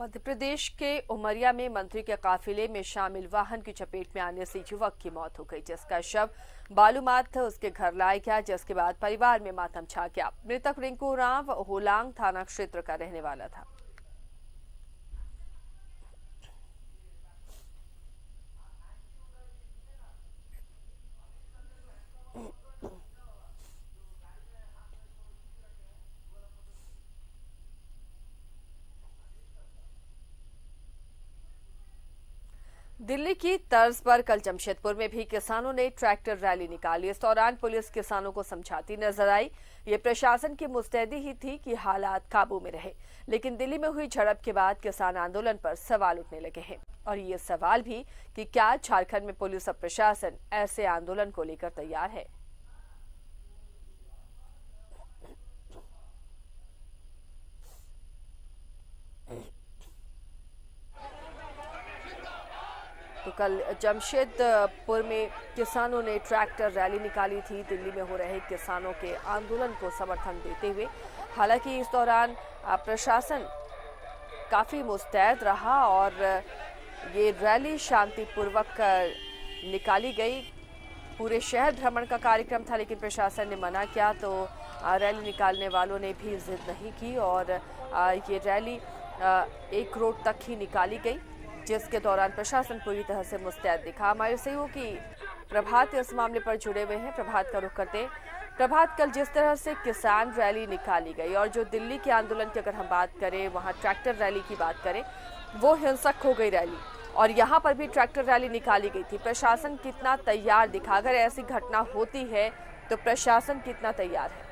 मध्य प्रदेश के उमरिया में मंत्री के काफिले में शामिल वाहन की चपेट में आने से युवक की मौत हो गई, जिसका शव बालूमाथ उसके घर लाया गया, जिसके बाद परिवार में मातम छा गया। मृतक रिंकू राव होलांग थाना क्षेत्र का रहने वाला था। दिल्ली की तर्ज पर कल जमशेदपुर में भी किसानों ने ट्रैक्टर रैली निकाली। इस दौरान पुलिस किसानों को समझाती नजर आई। ये प्रशासन की मुस्तैदी ही थी कि हालात काबू में रहे, लेकिन दिल्ली में हुई झड़प के बाद किसान आंदोलन पर सवाल उठने लगे हैं। और ये सवाल भी कि क्या झारखंड में पुलिस और प्रशासन ऐसे आंदोलन को लेकर तैयार है। तो कल जमशेदपुर में किसानों ने ट्रैक्टर रैली निकाली थी, दिल्ली में हो रहे किसानों के आंदोलन को समर्थन देते हुए। हालांकि इस दौरान प्रशासन काफी मुस्तैद रहा और ये रैली शांतिपूर्वक निकाली गई। पूरे शहर भ्रमण का कार्यक्रम था, लेकिन प्रशासन ने मना किया, तो रैली निकालने वालों ने भी जिद नहीं की और ये रैली एक रोड तक ही निकाली गई, जिसके दौरान प्रशासन पूरी तरह से मुस्तैद दिखा। हमारे सहयोगी प्रभात इस मामले पर जुड़े हुए हैं। प्रभात का रुख करते। प्रभात, कल जिस तरह से किसान रैली निकाली गई और जो दिल्ली के आंदोलन की अगर हम बात करें, वहां ट्रैक्टर रैली की बात करें, वो हिंसक हो गई रैली, और यहाँ पर भी ट्रैक्टर रैली निकाली गई थी। प्रशासन कितना तैयार दिखा? अगर ऐसी घटना होती है तो प्रशासन कितना तैयार है?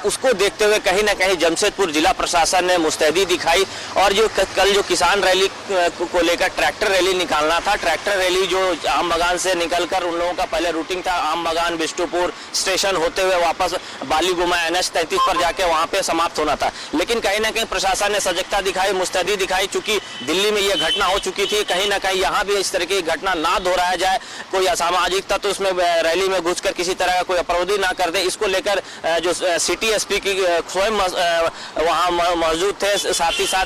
उसको देखते हुए कहीं ना कहीं जमशेदपुर जिला प्रशासन ने मुस्तैदी दिखाई। और जो कल जो किसान रैली को लेकर ट्रैक्टर रैली निकालना था, ट्रैक्टर रैली जो आम बगान से निकलकर उन लोगों का पहले रूटिंग था आम बगान बिष्टुपुर स्टेशन होते हुए वापस बालीगुमा NH 33 पर जाके वहां पे समाप्त होना था। लेकिन कहीं ना कहीं प्रशासन ने सजगता दिखाई, मुस्तैदी दिखाई। चूंकि दिल्ली में यह घटना हो चुकी थी, कहीं ना कहीं यहाँ भी इस तरह की घटना ना दोहराया जाए, कोई असामाजिक तत्व तो उसमें रैली में घुसकर किसी तरह का कोई अपराधी ना कर दे, इसको लेकर जो सिटी एसपी की स्वयं वहां मौजूद थे। साथ ही साथ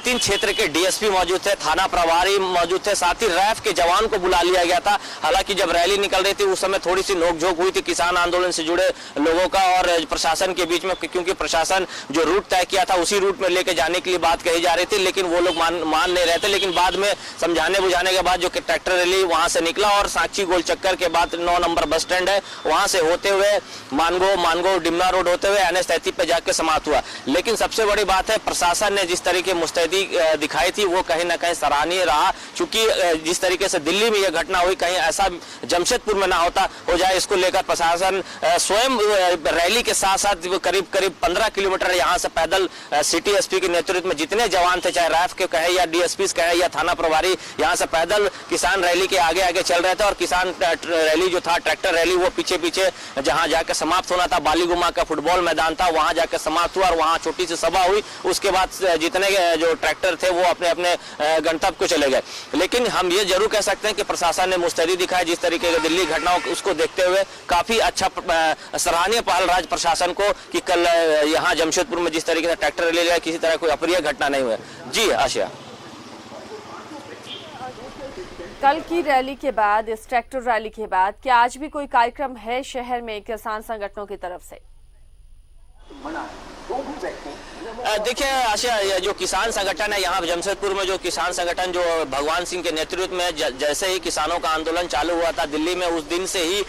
तीन क्षेत्र के डीएसपी मौजूद थे, थाना प्रभारी मौजूद थे, साथ ही रैफ के जवान को बुला लिया गया था। हालांकि जब रैली निकल रही थी उस समय थोड़ी सी नोकझोंक हुई थी किसान आंदोलन से जुड़े लोगों का और प्रशासन के बीच में, क्योंकि प्रशासन जो रूट तय किया था उसी रूट में लेके जाने के लिए बात कही जा रही थी, लेकिन वो लोग मान नहीं रहे थे। लेकिन बाद में समझाने बुझाने के बाद जो ट्रैक्टर रैली वहां से निकला और साक्षी गोल चक्कर के बाद 9 नंबर बस स्टैंड है, वहां से होते हुए मानगो डिमना रोड होते हुए NH 33 पे जाके समाप्त हुआ। लेकिन सबसे बड़ी बात है, प्रशासन ने जिस तरीके मुस्तैदी दिखाई थी वो कहीं ना कहीं सराहनीय रहा। क्योंकि जिस तरीके से दिल्ली में यह घटना हुई, कहीं ऐसा जमशेदपुर में ना हो जाए, इसको लेकर प्रशासन स्वयं रैली के साथ साथ करीब 15 किलोमीटर यहाँ से पैदल सिटी एसपी के नेतृत्व में जितने जवान थे, चाहे रैफ के कहे या डीएसपी कहे या थाना प्रभारी, यहाँ से पैदल किसान रैली के आगे आगे चल रहे थे। और किसान रैली जो था, ट्रैक्टर रैली, वो पीछे पीछे जहां जाकर समाप्त होना था, बालीगुमा का फुटबॉल मैदान था, वहां जाकर समाप्त हुआ और वहां छोटी सी सभा हुई। उसके बाद जितने जो ट्रैक्टर थे वो अपने अपने गंतव्य को चले गए। लेकिन हम ये जरूर कह सकते हैं कि प्रशासन ने मुस्तैदी दिखाई। जिस तरीके की दिल्ली घटनाओं उसको देखते हुए काफी अच्छा सराहनीय पहल राज्य प्रशासन को कि कल यहाँ जमशेदपुर में जिस तरीके से ट्रैक्टर रैली गया, किसी तरह कोई अप्रिय घटना नहीं हुई। जी आशिया, कल की रैली के बाद, इस ट्रैक्टर रैली के बाद, क्या आज भी कोई कार्यक्रम है शहर में किसान संगठनों की तरफ से? देखिए आशा, जो किसान संगठन है यहाँ जमशेदपुर में, जो किसान संगठन जो भगवान सिंह के नेतृत्व में जैसे ही किसानों का आंदोलन चालू हुआ था दिल्ली में, उस दिन से ही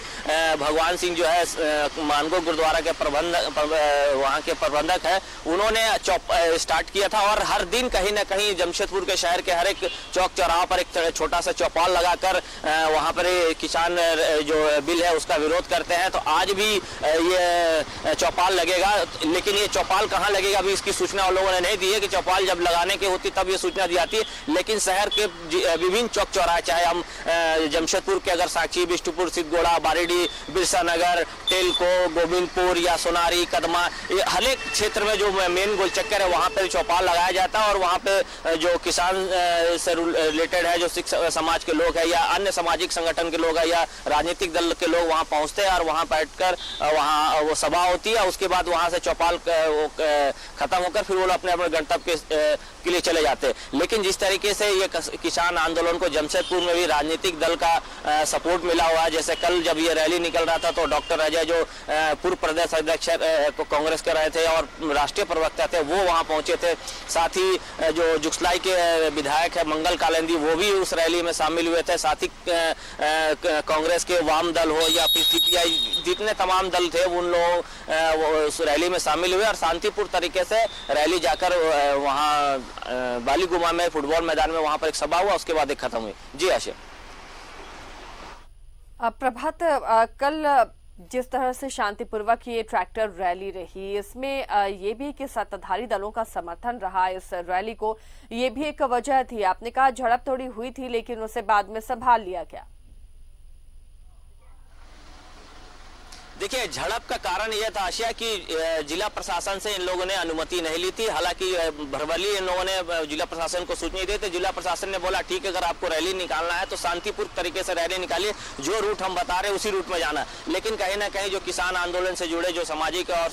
भगवान सिंह जो है मानगो गुरुद्वारा के वहाँ के प्रबंधक है, उन्होंने स्टार्ट किया था। और हर दिन कहीं ना कहीं जमशेदपुर के शहर के हर एक चौक चौराहा पर एक छोटा सा चौपाल लगाकर वहाँ पर किसान जो बिल है उसका विरोध करते हैं। तो आज भी ये चौपाल लगेगा, लेकिन ये चौपाल कहाँ लगेगा अभी इसकी की सूचना उन लोगों ने नहीं दी है कि चौपाल जब लगाने की होती तब ये सूचना दी जाती है, लेकिन शहर के विभिन्न चौक चौराहे, चाहे हम जमशेदपुर के अगर साक्षी, बिष्टुपुर, सिद्धगोड़ा, बारीडी, बिरसा नगर, टेलको, गोविंदपुर या सोनारी, कदमा, हर एक क्षेत्र में जो मेन गोल चक्कर है वहाँ पे चौपाल लगाया जाता है और वहाँ पे जो किसान से रिलेटेड है, जो सिख समाज के लोग हैं या अन्य सामाजिक संगठन के लोग हैं या राजनीतिक दल के लोग वहाँ पहुँचते हैं और वहाँ बैठकर वहाँ वो सभा होती है। उसके बाद वहाँ से चौपाल खत्म होकर फिर वो अपने अपने गंतव्य के लिए चले जाते हैं। लेकिन जिस तरीके से ये किसान आंदोलन को जमशेदपुर में भी राजनीतिक दल का सपोर्ट मिला हुआ है, जैसे कल जब ये रैली निकल रहा था तो डॉक्टर अजय जो पूर्व प्रदेश अध्यक्ष कांग्रेस के रहे थे और राष्ट्रीय प्रवक्ता थे वो वहाँ पहुंचे थे। साथ ही जो जुगसलाई के विधायक है मंगल कालिंदी वो भी उस रैली में शामिल हुए थे। साथ ही कांग्रेस के वाम दल हो या फिर सीपीआई, जितने तमाम दल थे उन लोग उस रैली में शामिल हुए और शांतिपूर्ण तरीके से रैली जाकर वहाँ बालीगुमा में फुटबॉल मैदान में वहाँ पर एक सभा हुआ, उसके बाद एक खत्म हुई। जी आशा। प्रभात, कल जिस तरह से शांतिपूर्वक ये ट्रैक्टर रैली रही, इसमें ये भी कि सत्ताधारी दलों का समर्थन रहा इस रैली को, ये भी एक वजह थी। आपने कहा झड़प थोड़ी हुई थी लेकिन उसे बाद में संभाल लिया गया। देखिए, झड़प का कारण यह था आशिया कि जिला प्रशासन से इन लोगों ने अनुमति नहीं ली थी। हालांकि भरवली इन लोगों ने जिला प्रशासन को सूचना दी थी। जिला प्रशासन ने बोला ठीक है, अगर आपको रैली निकालना है तो शांतिपूर्ण तरीके से रैली निकालिए, जो रूट हम बता रहे हैं उसी रूट में जाना। लेकिन कहीं ना कहीं जो किसान आंदोलन से जुड़े जो सामाजिक और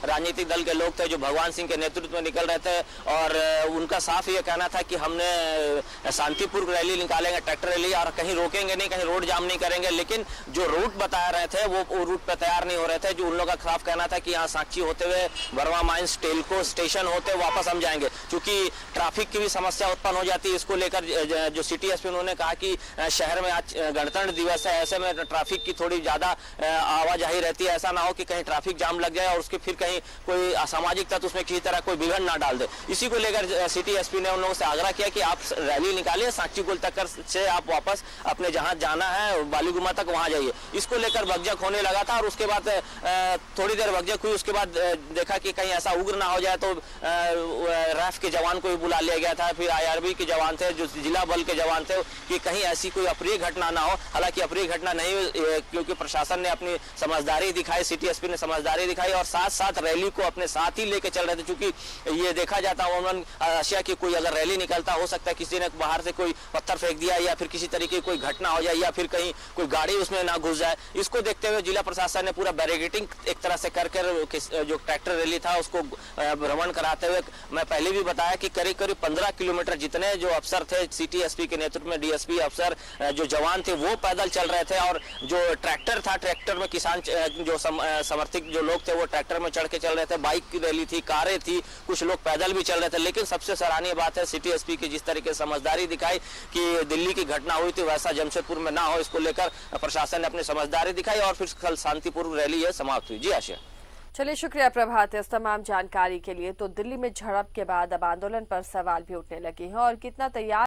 राजनीतिक दल के लोग थे जो भगवान सिंह के नेतृत्व में निकल रहे थे और उनका साफ ये कहना था कि हमने शांतिपूर्ण रैली निकालेंगे, ट्रैक्टर रैली, और कहीं रोकेंगे नहीं, कहीं रोड जाम नहीं करेंगे। लेकिन जो रूट बता रहे थे वो रूट पर तैयार नहीं हो रहे थे। जो उन लोगों का खिलाफ कहना था कि यहाँ साक्षी होते हुए बरवा माइंस, टेलको स्टेशन होते वापस हम जाएंगे, क्योंकि ट्रैफिक की भी समस्या उत्पन्न हो जाती है। इसको लेकर जो सिटी एसपी उन्होंने कहा कि शहर में आज गणतंत्र दिवस है, ऐसे में ट्रैफिक की थोड़ी ज्यादा आवाजाही रहती है, ऐसा ना हो कि कहीं ट्रैफिक जाम लग जाए और उसके फिर कहीं कोई असामाजिक तत्व उसमें किसी तरह कोई विघटन ना डाल दे। इसी को लेकर सिटी एसपी ने उन लोगों से आग्रह किया कि आप रैली निकालिए, साक्षी गोल तक से आप वापस अपने जहां जाना है बालीगुमा तक वहां जाइए। इसको लेकर भगजक होने लगा था और उसके बाद थोड़ी देर भगजक हुई। उसके बाद देखा कि कहीं ऐसा उग्र ना हो जाए तो रैफ के जवान को भी बुला लिया गया था, फिर आईआरबी के जवान थे, जो जिला बल के जवान थे, कि कहीं ऐसी कोई अप्रिय घटना ना हो। हालांकि अप्रिय घटना नहीं हुई, क्योंकि प्रशासन ने अपनी समझदारी दिखाई, सिटी एसपी ने समझदारी दिखाई और साथ साथ रैली को अपने साथ ही लेके चल रहे थे। क्योंकि ये देखा जाता है आशिया की कोई अगर रैली निकलता हो सकता है किसी ने बाहर से कोई पत्थर फेंक दिया या फिर किसी तरीके की कोई घटना हो जाए या फिर कहीं कोई गाड़ी उसमें ना घुस जाए। इसको देखते हुए जिला प्रशासन ने पूरा बैरिकेडिंग एक तरह से कर जो ट्रैक्टर रैली था उसको भ्रमण कराते हुए, मैं पहले भी बताया कि करीब करीब 15 किलोमीटर जितने जो अफसर थे सिटी एसपी के नेतृत्व में, डीएसपी अफसर जो जवान थे वो पैदल चल रहे थे और जो ट्रैक्टर था, ट्रैक्टर में किसान जो समर्थक जो लोग थे वो ट्रैक्टर में चढ़ के चल रहे थे। बाइक की रैली थी, कारें थी, कुछ लोग पैदल भी चल रहे थे। लेकिन सबसे सराहनीय बात है सिटी एसपी की जिस तरीके से समझदारी दिखाई कि दिल्ली की घटना हुई थी वैसा जमशेदपुर में ना हो, इसको लेकर प्रशासन ने अपनी समझदारी दिखाई और फिर कल शांतिपूर्ण रैली है समाप्त हुई। जी आशिया। चलिए, शुक्रिया प्रभात इस तमाम जानकारी के लिए। तो दिल्ली में झड़प के बाद अब आंदोलन पर सवाल भी उठने लगे हैं और कितना तैयार